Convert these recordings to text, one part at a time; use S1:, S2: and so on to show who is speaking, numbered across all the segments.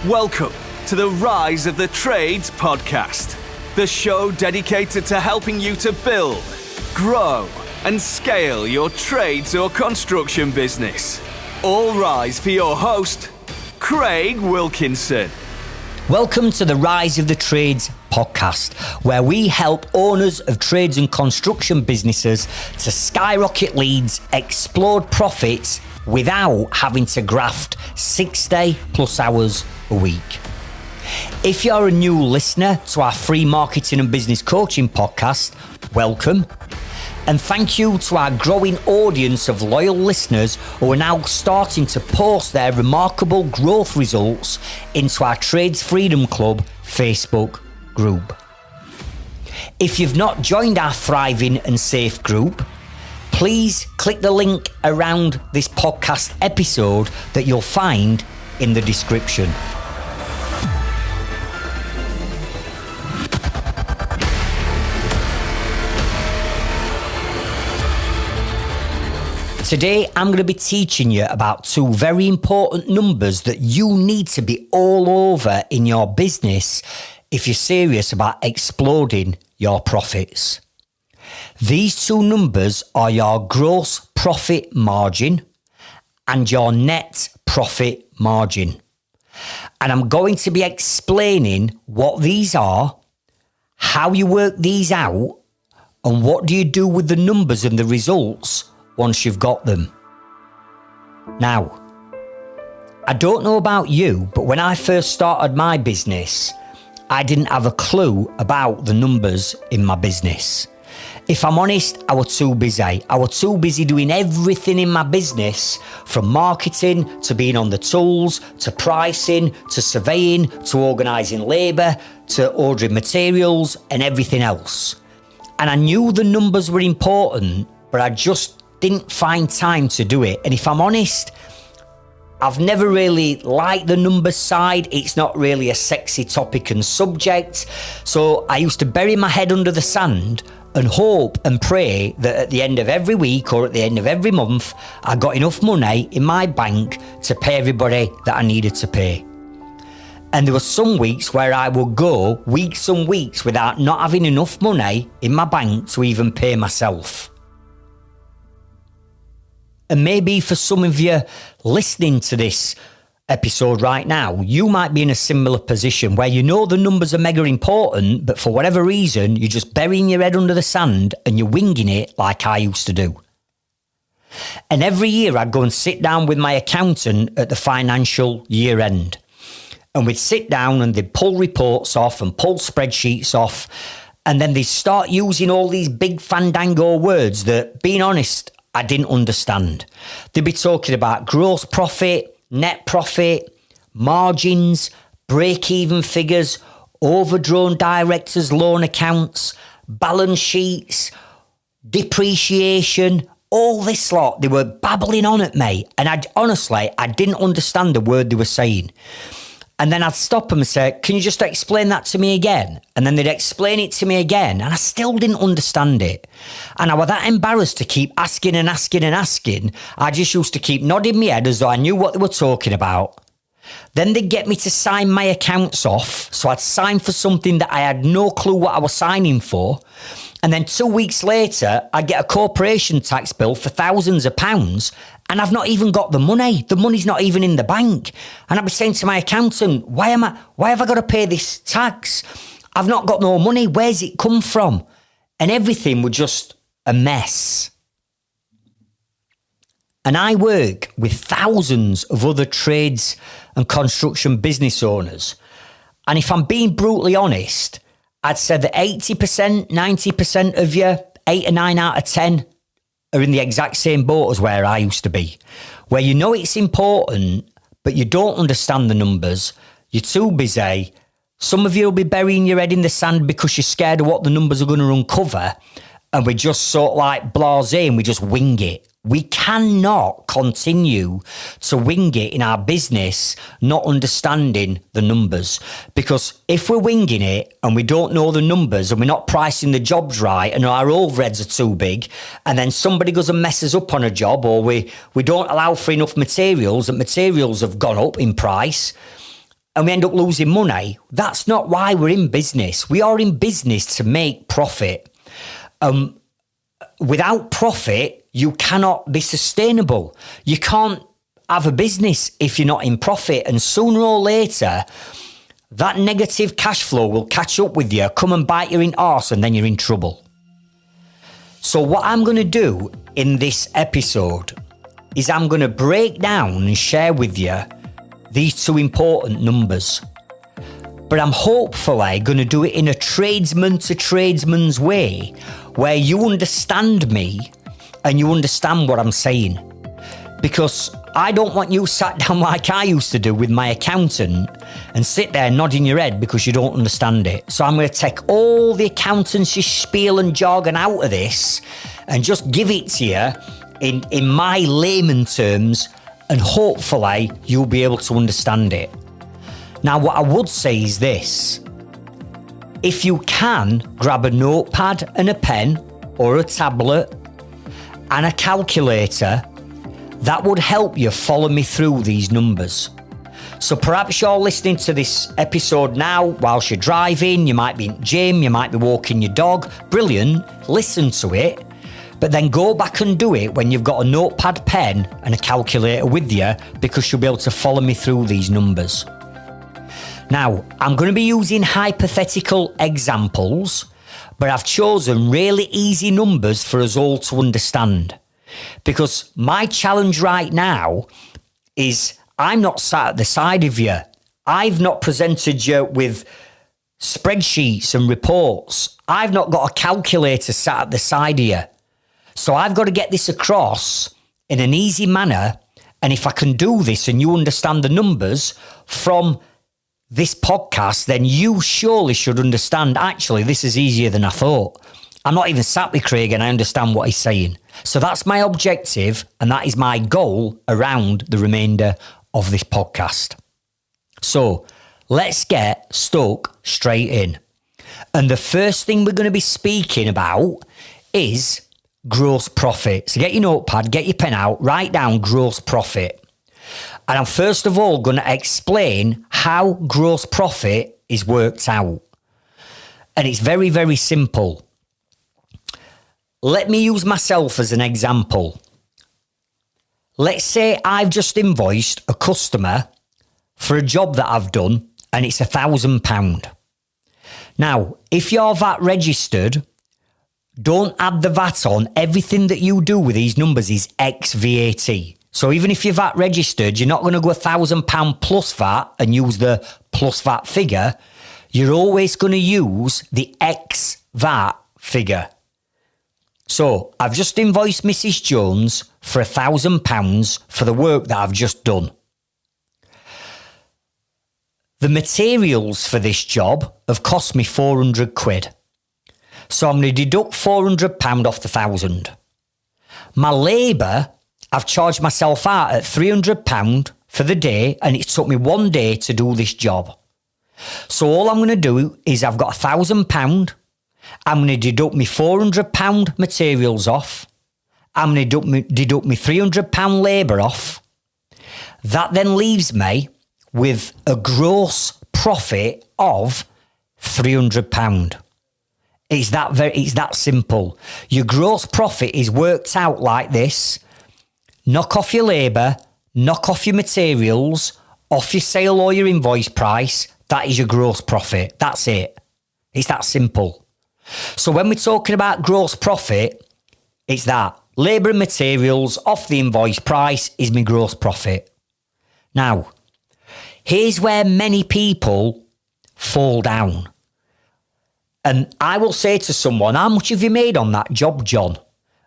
S1: Welcome to the Rise of the Trades podcast, the show dedicated to helping you to build, grow, and scale your trades or construction business. All rise for your host, Craig Wilkinson.
S2: Welcome to the Rise of the Trades podcast, where we help owners of trades and construction businesses to skyrocket leads, explode profits without having to graft 60 plus hours a week. If you're a new listener to our free marketing and business coaching podcast, welcome. And thank you to our growing audience of loyal listeners who are now starting to post their remarkable growth results into our Trades Freedom Club Facebook group. If you've not joined our thriving and safe group, please click the link around this podcast episode that you'll find in the description. Today, I'm going to be teaching you about two very important numbers that you need to be all over in your business if you're serious about exploding your profits. These two numbers are your gross profit margin and your net profit margin. And I'm going to be explaining what these are, how you work these out, and what do you do with the numbers and the results once you've got them. Now, I don't know about you, but when I first started my business, I didn't have a clue about the numbers in my business. If I'm honest, I was too busy. I was too busy doing everything in my business, from marketing to being on the tools, to pricing, to surveying, to organising labour, to ordering materials and everything else. And I knew the numbers were important, but I just didn't find time to do it. And if I'm honest, I've never really liked the numbers side. It's not really a sexy topic and subject. So I used to bury my head under the sand and hope and pray that at the end of every week or at the end of every month, I got enough money in my bank to pay everybody that I needed to pay. And there were some weeks where I would go weeks and weeks without not having enough money in my bank to even pay myself. And maybe for some of you listening to this episode right now, you might be in a similar position where you know the numbers are mega important, but for whatever reason, you're just burying your head under the sand and you're winging it like I used to do. And every year I'd go and sit down with my accountant at the financial year end. And we'd sit down and they'd pull reports off and pull spreadsheets off. And then they'd start using all these big fandango words that, being honest, I didn't understand. They'd be talking about gross profit, net profit, margins, break-even figures, overdrawn directors' loan accounts, balance sheets, depreciation, all this lot. They were babbling on at me. And I didn't understand the word they were saying. And then I'd stop them and say, can you just explain that to me again? And then they'd explain it to me again. And I still didn't understand it. And I was that embarrassed to keep asking and asking and asking. I just used to keep nodding my head as though I knew what they were talking about. Then they'd get me to sign my accounts off. So I'd sign for something that I had no clue what I was signing for. And then 2 weeks later, I'd get a corporation tax bill for thousands of pounds. And I've not even got the money. The money's not even in the bank. And I'd be saying to my accountant, why have I got to pay this tax? I've not got no money. Where's it come from? And everything was just a mess. And I work with thousands of other trades and construction business owners. And if I'm being brutally honest, I'd say that 80%, 90% of you, 8 or 9 out of 10, are in the exact same boat as where I used to be, where you know it's important, but you don't understand the numbers. You're too busy. Some of you will be burying your head in the sand because you're scared of what the numbers are going to uncover. And we just sort of like blasé and we just wing it. We cannot continue to wing it in our business, not understanding the numbers. Because if we're winging it and we don't know the numbers and we're not pricing the jobs right and our overheads are too big, and then somebody goes and messes up on a job, or we don't allow for enough materials and materials have gone up in price, and we end up losing money, that's not why we're in business. We are in business to make profit. Without profit, you cannot be sustainable. You can't have a business if you're not in profit. And sooner or later, that negative cash flow will catch up with you, come and bite you in arse, and then you're in trouble. So what I'm going to do in this episode is I'm going to break down and share with you these two important numbers. But I'm hopefully going to do it in a tradesman to tradesman's way, where you understand me and you understand what I'm saying. Because I don't want you sat down like I used to do with my accountant and sit there nodding your head because you don't understand it. So I'm going to take all the accountancy spiel and jargon out of this and just give it to you in my layman terms, and hopefully you'll be able to understand it. Now, what I would say is this. If you can, grab a notepad and a pen or a tablet and a calculator, that would help you follow me through these numbers. So perhaps you're listening to this episode now whilst you're driving, you might be in the gym, you might be walking your dog. Brilliant, listen to it. But then go back and do it when you've got a notepad, pen and a calculator with you, because you'll be able to follow me through these numbers. Now, I'm going to be using hypothetical examples, but I've chosen really easy numbers for us all to understand. Because my challenge right now is I'm not sat at the side of you. I've not presented you with spreadsheets and reports. I've not got a calculator sat at the side of you. So I've got to get this across in an easy manner. And if I can do this and you understand the numbers from this podcast, then you surely should understand, actually, this is easier than I thought. I'm not even sat with Craig and I understand what he's saying. So that's my objective and that is my goal around the remainder of this podcast. So let's get stuck straight in. And the first thing we're going to be speaking about is gross profit. So get your notepad, get your pen out, write down gross profit. And I'm first of all going to explain how gross profit is worked out. And it's very, very simple. Let me use myself as an example. Let's say I've just invoiced a customer for a job that I've done and it's £1,000. Now, if you're VAT registered, don't add the VAT on. Everything that you do with these numbers is ex VAT. So even if you're VAT registered, you're not going to go £1,000 plus VAT and use the plus VAT figure. You're always going to use the ex VAT figure. So I've just invoiced Mrs. Jones for £1,000 for the work that I've just done. The materials for this job have cost me £400. So I'm going to deduct £400 off the £1,000. My labour, I've charged myself out at £300 for the day, and it took me 1 day to do this job. So all I'm going to do is I've got £1,000. I'm going to deduct me £400 materials off. I'm going to deduct me £300 labour off. That then leaves me with a gross profit of £300. It's that simple. Your gross profit is worked out like this. Knock off your labour, knock off your materials, off your sale or your invoice price. That is your gross profit. That's it. It's that simple. So when we're talking about gross profit, it's that. Labour and materials off the invoice price is my gross profit. Now, here's where many people fall down. And I will say to someone, how much have you made on that job, John?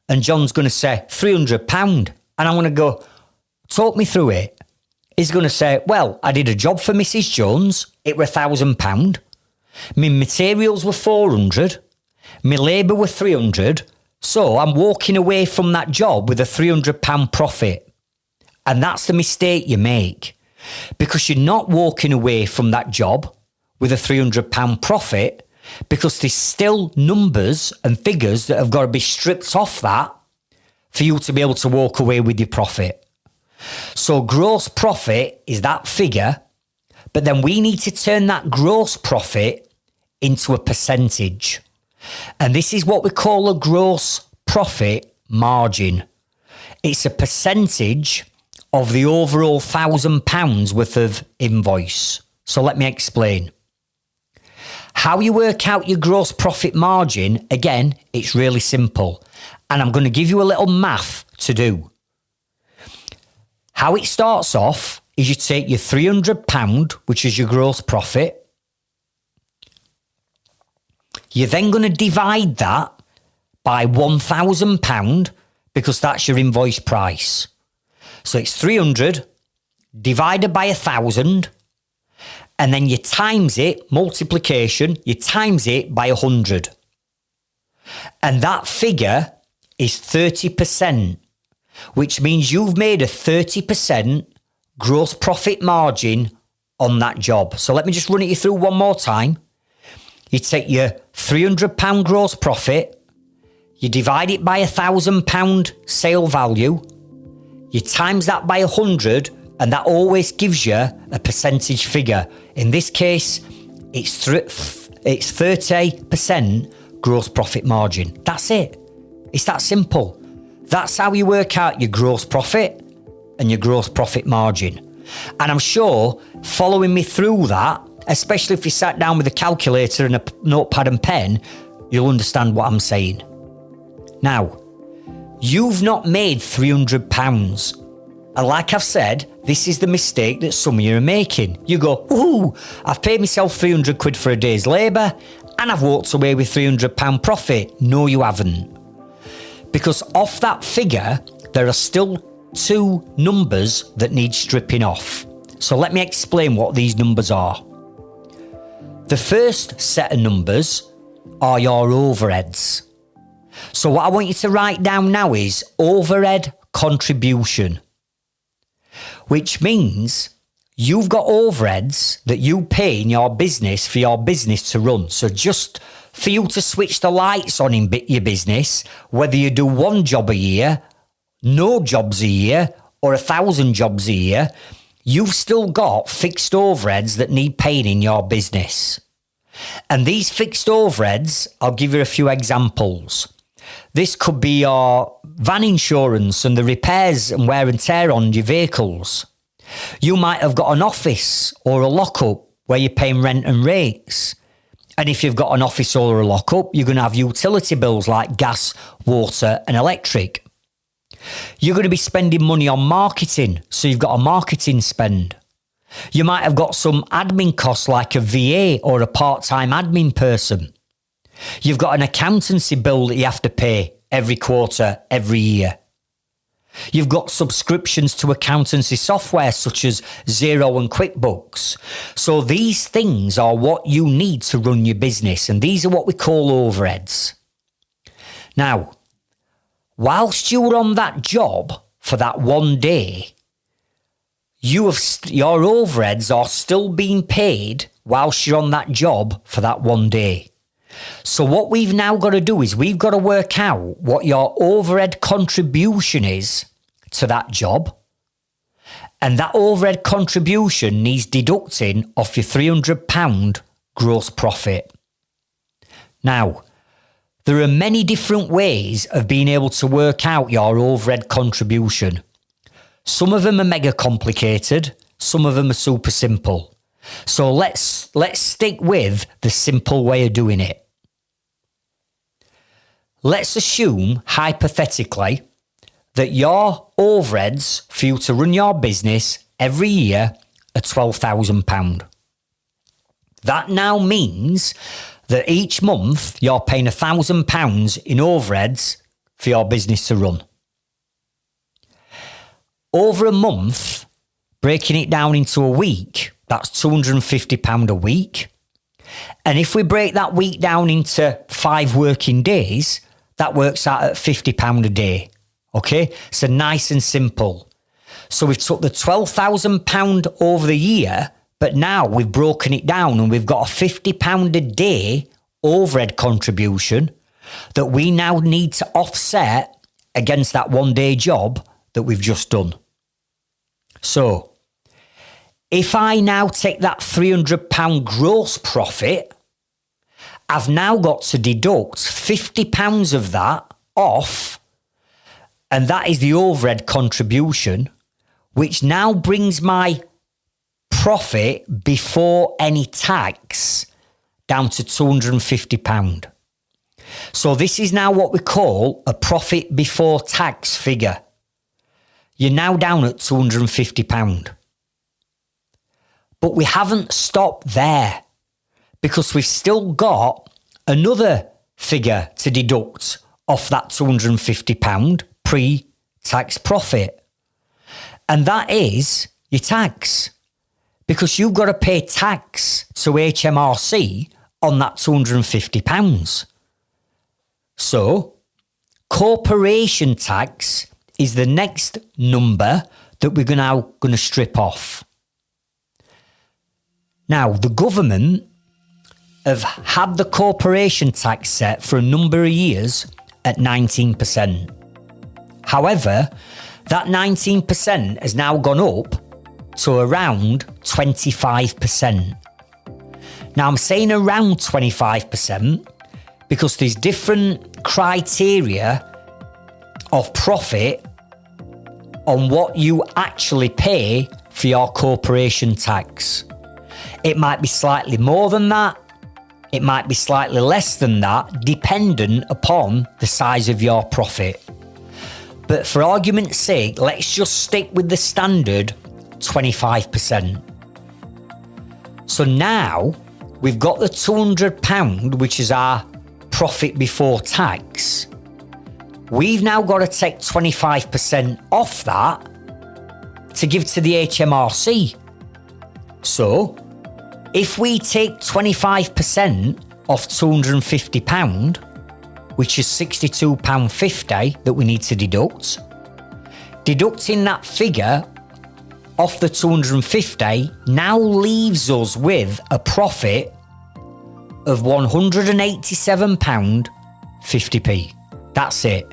S2: And John's going to say, £300. And I'm going to go, talk me through it. He's going to say, well, I did a job for Mrs. Jones. It were £1,000. My materials were £400. My labour were £300. So I'm walking away from that job with a £300 profit. And that's the mistake you make. Because you're not walking away from that job with a £300 profit, because there's still numbers and figures that have got to be stripped off that for you to be able to walk away with your profit. So gross profit is that figure But then we need to turn that gross profit into a percentage. And this is what we call a gross profit margin. It's a percentage of the overall £1,000 worth of invoice. So let me explain. How you work out your gross profit margin, again, it's really simple. And I'm going to give you a little math to do. How it starts off is you take your £300, which is your gross profit. You're then going to divide that by £1,000 because that's your invoice price. So it's 300 divided by 1,000, and then you times it, multiplication, you times it by 100. And that figure is 30%, which means you've made a 30% gross profit margin on that job. So let me just run it you through one more time. You take your £300 gross profit, you divide it by £1,000 sale value, you times that by 100, and that always gives you a percentage figure. In this case, it's 30% gross profit margin. That's it. It's that simple. That's how you work out your gross profit and your gross profit margin. And I'm sure following me through that, especially if you sat down with a calculator and a notepad and pen, you'll understand what I'm saying. Now, you've not made £300. And like I've said, this is the mistake that some of you are making. You go, ooh, I've paid myself 300 quid for a day's labour and I've walked away with £300 profit. No, you haven't. Because off that figure, there are still two numbers that need stripping off. So let me explain what these numbers are. The first set of numbers are your overheads. So what I want you to write down now is overhead contribution, which means you've got overheads that you pay in your business for your business to run. So just for you to switch the lights on in your business, whether you do one job a year, no jobs a year, or 1,000 jobs a year, you've still got fixed overheads that need paying in your business. And these fixed overheads, I'll give you a few examples. This could be your van insurance and the repairs and wear and tear on your vehicles. You might have got an office or a lockup where you're paying rent and rates. And if you've got an office or a lockup, you're going to have utility bills like gas, water and electric. You're going to be spending money on marketing, so you've got a marketing spend. You might have got some admin costs like a VA or a part-time admin person. You've got an accountancy bill that you have to pay every quarter, every year. You've got subscriptions to accountancy software such as Xero and QuickBooks. So these things are what you need to run your business, and these are what we call overheads. Now, whilst you were on that job for that one day, your overheads are still being paid whilst you're on that job for that one day. So what we've now got to do is we've got to work out what your overhead contribution is to that job. And that overhead contribution needs deducting off your £300 gross profit. Now, there are many different ways of being able to work out your overhead contribution. Some of them are mega complicated, some of them are super simple. So let's stick with the simple way of doing it. Let's assume, hypothetically, that your overheads for you to run your business every year are £12,000. That now means that each month you're paying £1,000 in overheads for your business to run. Over a month, breaking it down into a week, that's £250 a week. And if we break that week down into 5 working days, that works out at £50 a day. Okay? So nice and simple. So we've took the £12,000 over the year, but now we've broken it down and we've got a £50 a day overhead contribution that we now need to offset against that one day job that we've just done. So if I now take that £300 gross profit, I've now got to deduct £50 of that off, and that is the overhead contribution, which now brings my profit before any tax down to £250. So this is now what we call a profit before tax figure. You're now down at £250. But we haven't stopped there, because we've still got another figure to deduct off that £250 pre-tax profit. And that is your tax, because you've got to pay tax to HMRC on that £250. So, corporation tax is the next number that we're now going to strip off. Now, the government have had the corporation tax set for a number of years at 19%. However, that 19% has now gone up to around 25%. Now, I'm saying around 25% because there's different criteria of profit on what you actually pay for your corporation tax. It might be slightly more than that. It might be slightly less than that, dependent upon the size of your profit. But for argument's sake, let's just stick with the standard 25%. So now we've got the £200, which is our profit before tax. We've now got to take 25% off that to give to the HMRC. So if we take 25% off £250, which is £62.50 that we need to deduct, deducting that figure off the 250 now leaves us with a profit of £187.50p. That's it.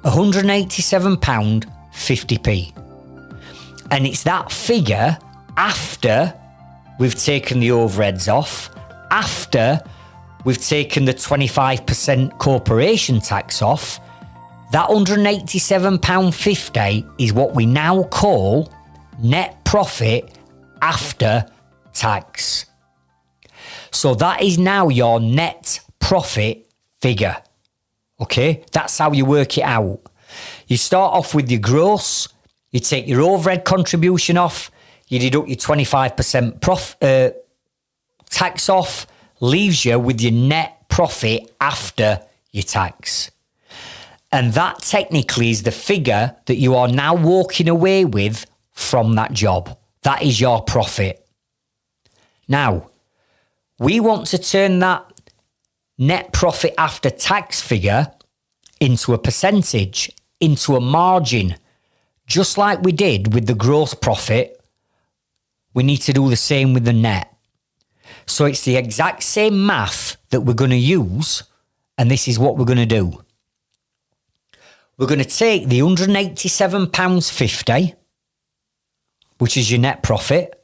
S2: £187.50p. And it's that figure after we've taken the overheads off, after we've taken the 25% corporation tax off. That £187.50 is what we now call net profit after tax. So that is now your net profit figure. Okay, that's how you work it out. You start off with your gross, you take your overhead contribution off, you deduct your 25% tax off, leaves you with your net profit after your tax. And that technically is the figure that you are now walking away with from that job. That is your profit. Now, we want to turn that net profit after tax figure into a percentage, into a margin. Just like we did with the gross profit, we need to do the same with the net. So it's the exact same math that we're going to use, and this is what we're going to do. We're going to take the £187.50, which is your net profit.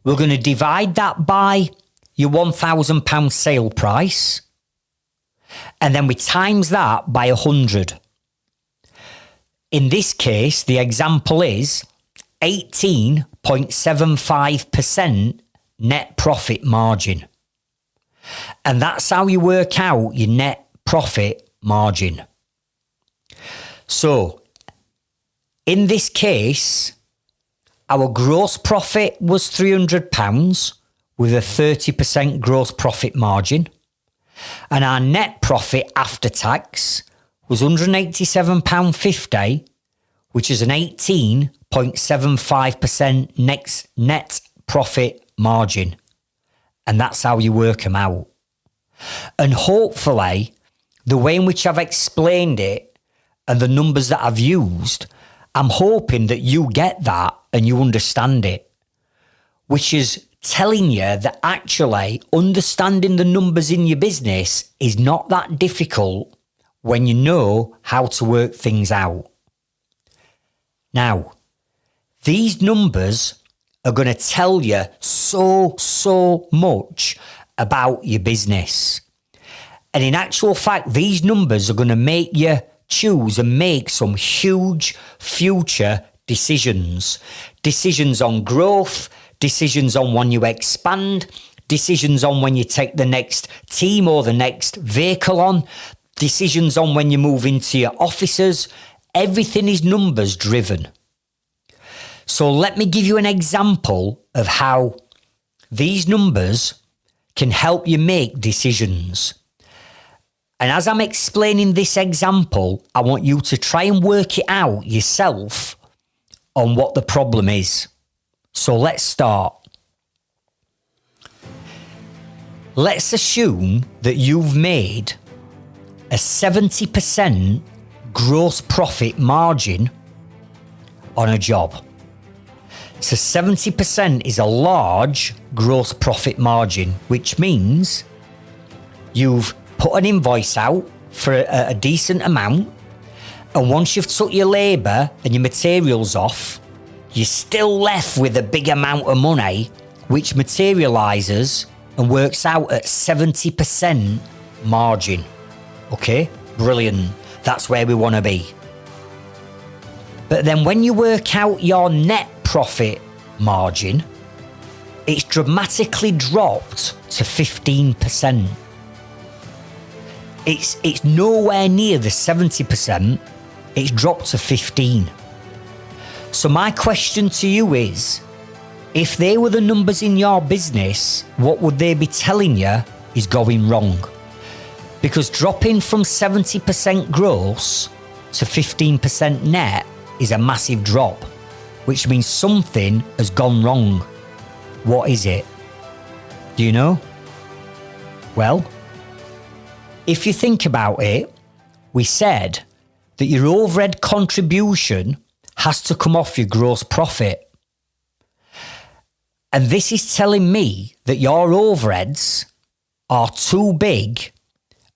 S2: We're going to divide that by your £1,000 sale price, and then we times that by 100. In this case, the example is 18.75% net profit margin. And that's how you work out your net profit margin. So, in this case, our gross profit was £300 with a 30% gross profit margin. And our net profit after tax was £187.50, which is an 18.75% net profit margin. And that's how you work them out. And hopefully, the way in which I've explained it and the numbers that I've used, I'm hoping that you get that and you understand it, which is telling you that actually understanding the numbers in your business is not that difficult when you know how to work things out. Now, these numbers are going to tell you so much about your business. And in actual fact, these numbers are going to make you choose and make some huge future decisions. Decisions on growth, decisions on when you expand, decisions on when you take the next team or the next vehicle on, decisions on when you move into your offices. Everything is numbers driven. So let me give you an example of how these numbers can help you make decisions. And as I'm explaining this example, I want you to try and work it out yourself on what the problem is. So let's start. Let's assume that you've made a 70% gross profit margin on a job. So 70% is a large gross profit margin, which means you've put an invoice out for a decent amount, and once you've took your labour and your materials off, you're still left with a big amount of money, which materialises and works out at 70% margin. Okay, brilliant. That's where we want to be. But then when you work out your net profit margin, it's dramatically dropped to 15%. It's nowhere near the 70%. It's dropped to 15%. So my question to you is, if they were the numbers in your business, what would they be telling you is going wrong? Because dropping from 70% gross to 15% net is a massive drop, which means something has gone wrong. What is it? Do you know? Well, if you think about it, we said that your overhead contribution has to come off your gross profit. And this is telling me that your overheads are too big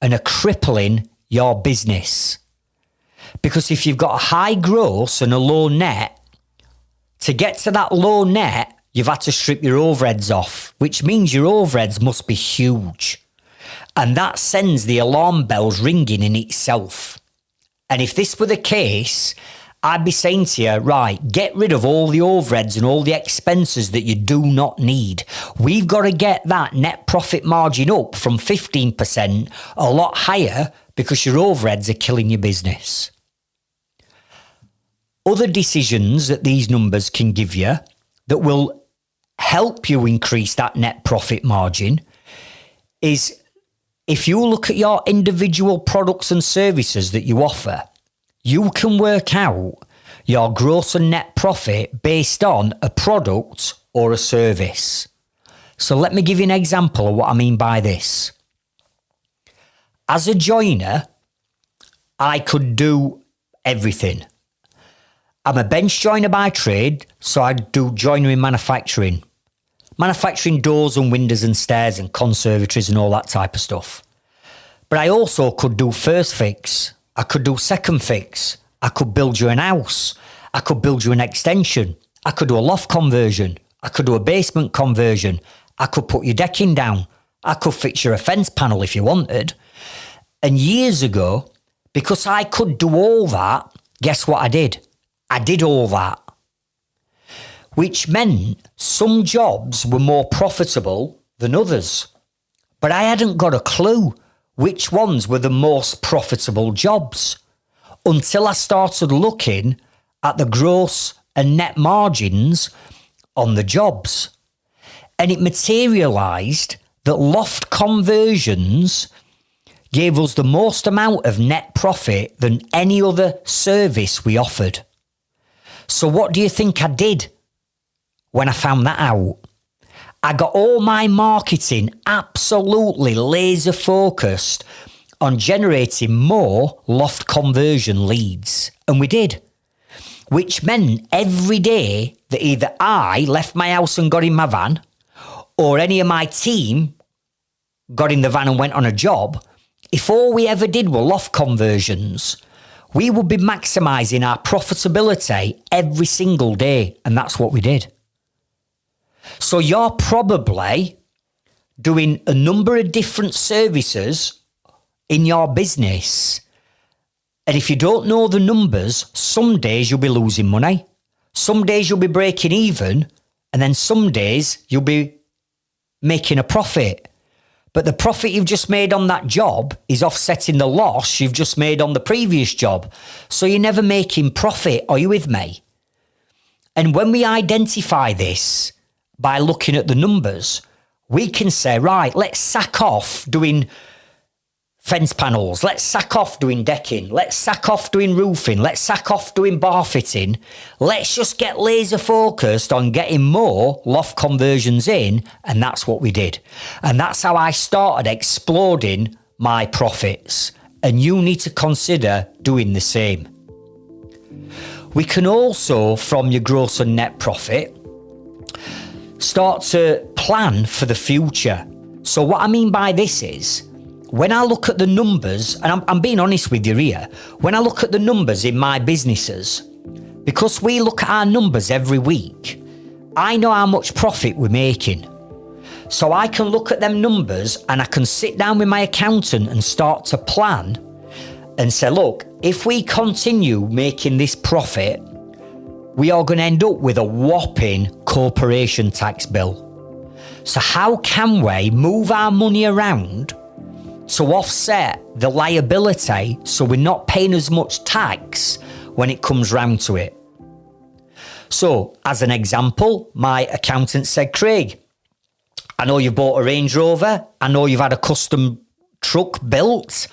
S2: and are crippling your business. Because if you've got a high gross and a low net, to get to that low net, you've had to strip your overheads off, which means your overheads must be huge. And that sends the alarm bells ringing in itself. And if this were the case, I'd be saying to you, right, get rid of all the overheads and all the expenses that you do not need. We've got to get that net profit margin up from 15% a lot higher because your overheads are killing your business. Other decisions that these numbers can give you that will help you increase that net profit margin is if you look at your individual products and services that you offer, you can work out your gross and net profit based on a product or a service. So let me give you an example of what I mean by this. As a joiner, I could do everything. I'm a bench joiner by trade, so I do joinery manufacturing. Manufacturing doors and windows and stairs and conservatories and all that type of stuff. But I also could do first fix. I could do second fix. I could build you an house. I could build you an extension. I could do a loft conversion. I could do a basement conversion. I could put your decking down. I could fix you a fence panel if you wanted. And years ago, because I could do all that, guess what I did? I did all that. Which meant some jobs were more profitable than others. But I hadn't got a clue which ones were the most profitable jobs until I started looking at the gross and net margins on the jobs. And it materialised that loft conversions gave us the most amount of net profit than any other service we offered. So what do you think I did when I found that out? I got all my marketing absolutely laser focused on generating more loft conversion leads. And we did. Which meant every day that either I left my house and got in my van, or any of my team got in the van and went on a job, if all we ever did were loft conversions, we would be maximising our profitability every single day. And that's what we did. So you're probably doing a number of different services in your business. And if you don't know the numbers, some days you'll be losing money. Some days you'll be breaking even. And then some days you'll be making a profit. But the profit you've just made on that job is offsetting the loss you've just made on the previous job. So you're never making profit. Are you with me? And when we identify this by looking at the numbers, we can say, right, let's sack off doing fence panels. Let's sack off doing decking. Let's sack off doing roofing. Let's sack off doing bar fitting. Let's just get laser focused on getting more loft conversions in. And that's what we did. And that's how I started exploding my profits. And you need to consider doing the same. We can also, from your gross and net profit, start to plan for the future. So what I mean by this is, when I look at the numbers, and I'm being honest with you here, when I look at the numbers in my businesses, because we look at our numbers every week, I know how much profit we're making. So I can look at them numbers and I can sit down with my accountant and start to plan and say, look, if we continue making this profit, we are going to end up with a whopping corporation tax bill. So how can we move our money around to offset the liability so we're not paying as much tax when it comes round to it? So, as an example, my accountant said, Craig, I know you bought a Range Rover. I know you've had a custom truck built.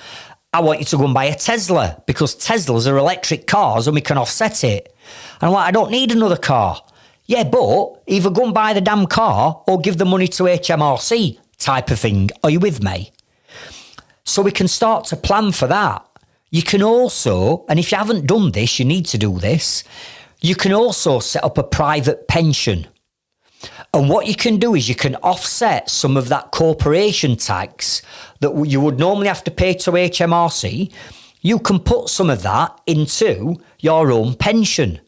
S2: I want you to go and buy a Tesla because Teslas are electric cars and we can offset it. And I'm like, I don't need another car. Yeah, but either go and buy the damn car or give the money to HMRC type of thing. Are you with me? So we can start to plan for that. You can also, and if you haven't done this, you need to do this, you can also set up a private pension. And what you can do is you can offset some of that corporation tax that you would normally have to pay to HMRC. You can put some of that into your own pension.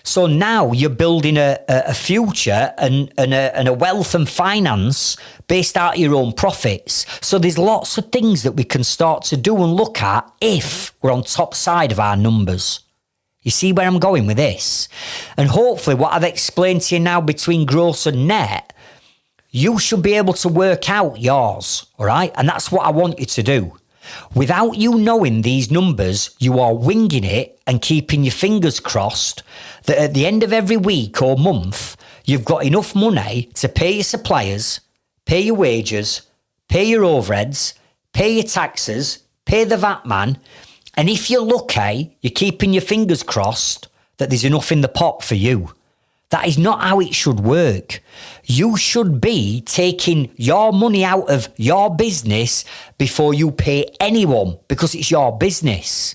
S2: So now you're building a future and a wealth and finance based out of your own profits. So there's lots of things that we can start to do and look at if we're on top side of our numbers. You see where I'm going with this? And hopefully what I've explained to you now between gross and net, you should be able to work out yours, all right? And that's what I want you to do. Without you knowing these numbers, you are winging it and keeping your fingers crossed that at the end of every week or month, you've got enough money to pay your suppliers, pay your wages, pay your overheads, pay your taxes, pay the VAT man. And if you're lucky, you're keeping your fingers crossed that there's enough in the pot for you. That is not how it should work. You should be taking your money out of your business before you pay anyone because it's your business.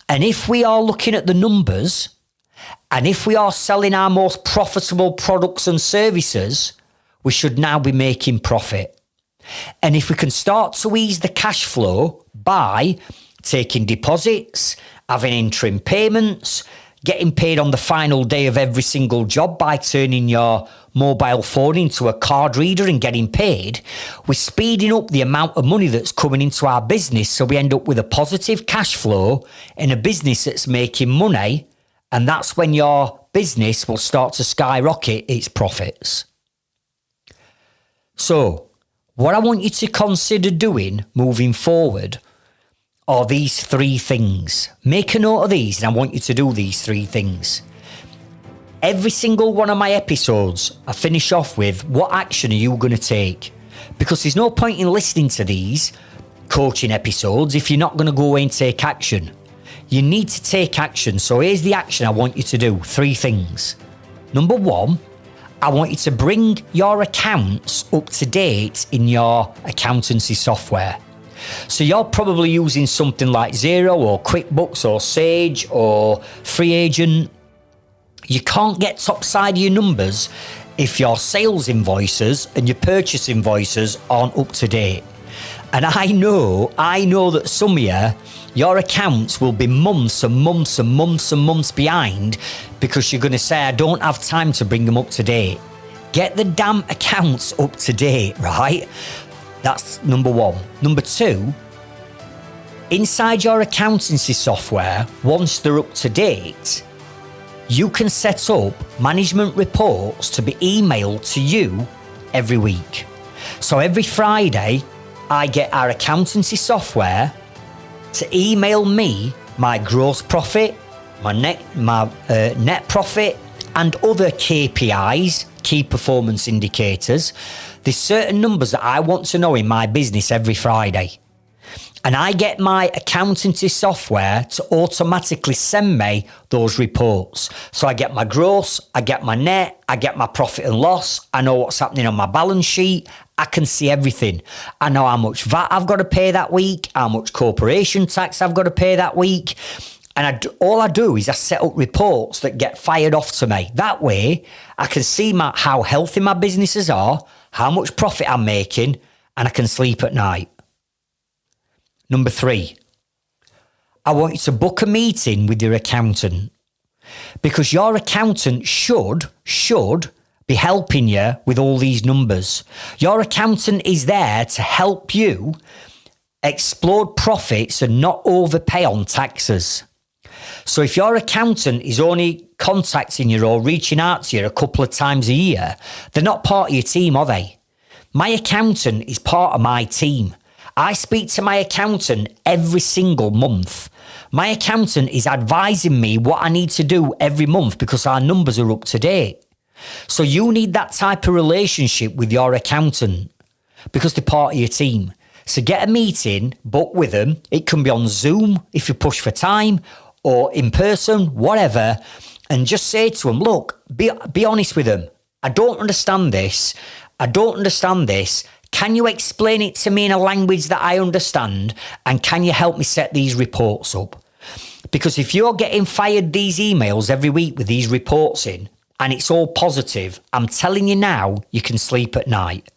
S2: And if we are looking at the numbers and if we are selling our most profitable products and services, we should now be making profit. And if we can start to ease the cash flow by taking deposits, having interim payments, getting paid on the final day of every single job by turning your mobile phone into a card reader and getting paid, we're speeding up the amount of money that's coming into our business so we end up with a positive cash flow in a business that's making money, and that's when your business will start to skyrocket its profits. So, what I want you to consider doing moving forward are these three things. Make a note of these and I want you to do these three things. Every single one of my episodes, I finish off with, what action are you going to take? Because there's no point in listening to these coaching episodes if you're not going to go away and take action. You need to take action. So here's the action I want you to do. Three things. Number one, I want you to bring your accounts up to date in your accountancy software. So you're probably using something like Xero or QuickBooks or Sage or Free Agent. You can't get top side of your numbers if your sales invoices and your purchase invoices aren't up to date. And I know that some of you, your accounts will be months and months and months and months behind because you're going to say, I don't have time to bring them up to date. Get the damn accounts up to date, right? That's number one. Number two, inside your accountancy software, once they're up to date, you can set up management reports to be emailed to you every week. So every Friday, I get our accountancy software to email me my gross profit, my net profit, and other KPIs, key performance indicators. There's certain numbers that I want to know in my business every Friday. And I get my accountancy software to automatically send me those reports. So I get my gross, I get my net, I get my profit and loss. I know what's happening on my balance sheet. I can see everything. I know how much VAT I've got to pay that week, how much corporation tax I've got to pay that week. And all I do is I set up reports that get fired off to me. That way, I can see how healthy my businesses are, how much profit I'm making, and I can sleep at night. Number 3, I want you to book a meeting with your accountant, because your accountant should be helping you with all these numbers. Your accountant is there to help you explode profits and not overpay on taxes. So if your accountant is only contacting you or reaching out to you a couple of times a year, they're not part of your team, are they? My accountant is part of my team. I speak to my accountant every single month. My accountant is advising me what I need to do every month because our numbers are up to date. So you need that type of relationship with your accountant because they're part of your team. So get a meeting, book with them. It can be on Zoom if you push for time, or in person, whatever, and just say to them, look, be honest with them. I don't understand this. Can you explain it to me in a language that I understand? And can you help me set these reports up? Because if you're getting fired these emails every week with these reports in, and it's all positive, I'm telling you now, you can sleep at night.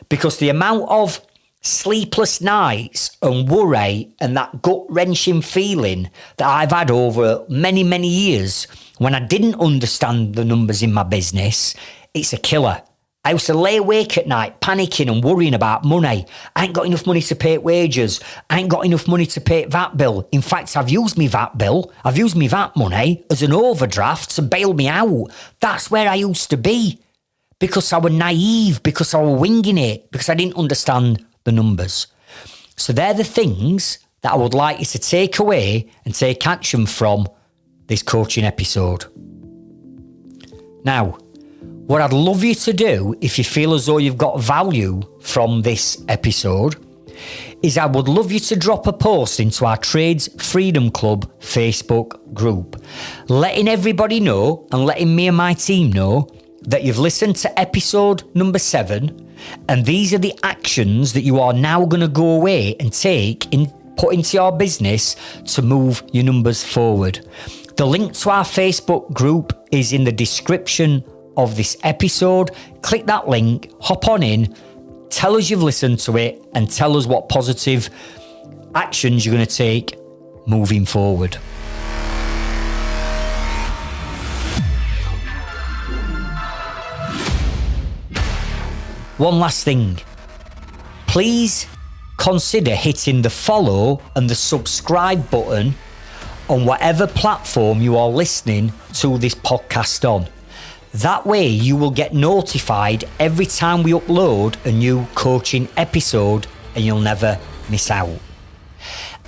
S2: Because the amount of sleepless nights and worry and that gut-wrenching feeling that I've had over many, many years when I didn't understand the numbers in my business, it's a killer. I used to lay awake at night panicking and worrying about money. I ain't got enough money to pay wages. I ain't got enough money to pay VAT bill. In fact, I've used my VAT money as an overdraft to bail me out. That's where I used to be. Because I was naive, because I was winging it, because I didn't understand the numbers. So they're the things that I would like you to take away and take action from this coaching episode. Now, what I'd love you to do, if you feel as though you've got value from this episode, is I would love you to drop a post into our Trades Freedom Club Facebook group, letting everybody know and letting me and my team know that you've listened to episode number 7, and these are the actions that you are now going to go away and put into your business to move your numbers forward. The link to our Facebook group is in the description of this episode. Click that link, hop on in, tell us you've listened to it, and tell us what positive actions you're going to take moving forward. One last thing. Please consider hitting the follow and the subscribe button on whatever platform you are listening to this podcast on. That way you will get notified every time we upload a new coaching episode and you'll never miss out.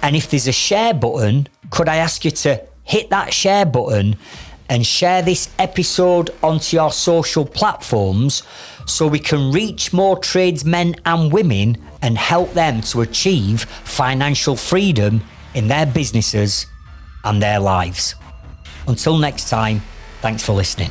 S2: And if there's a share button, could I ask you to hit that share button and share this episode onto your social platforms so we can reach more tradesmen and women and help them to achieve financial freedom in their businesses and their lives. Until next time, thanks for listening.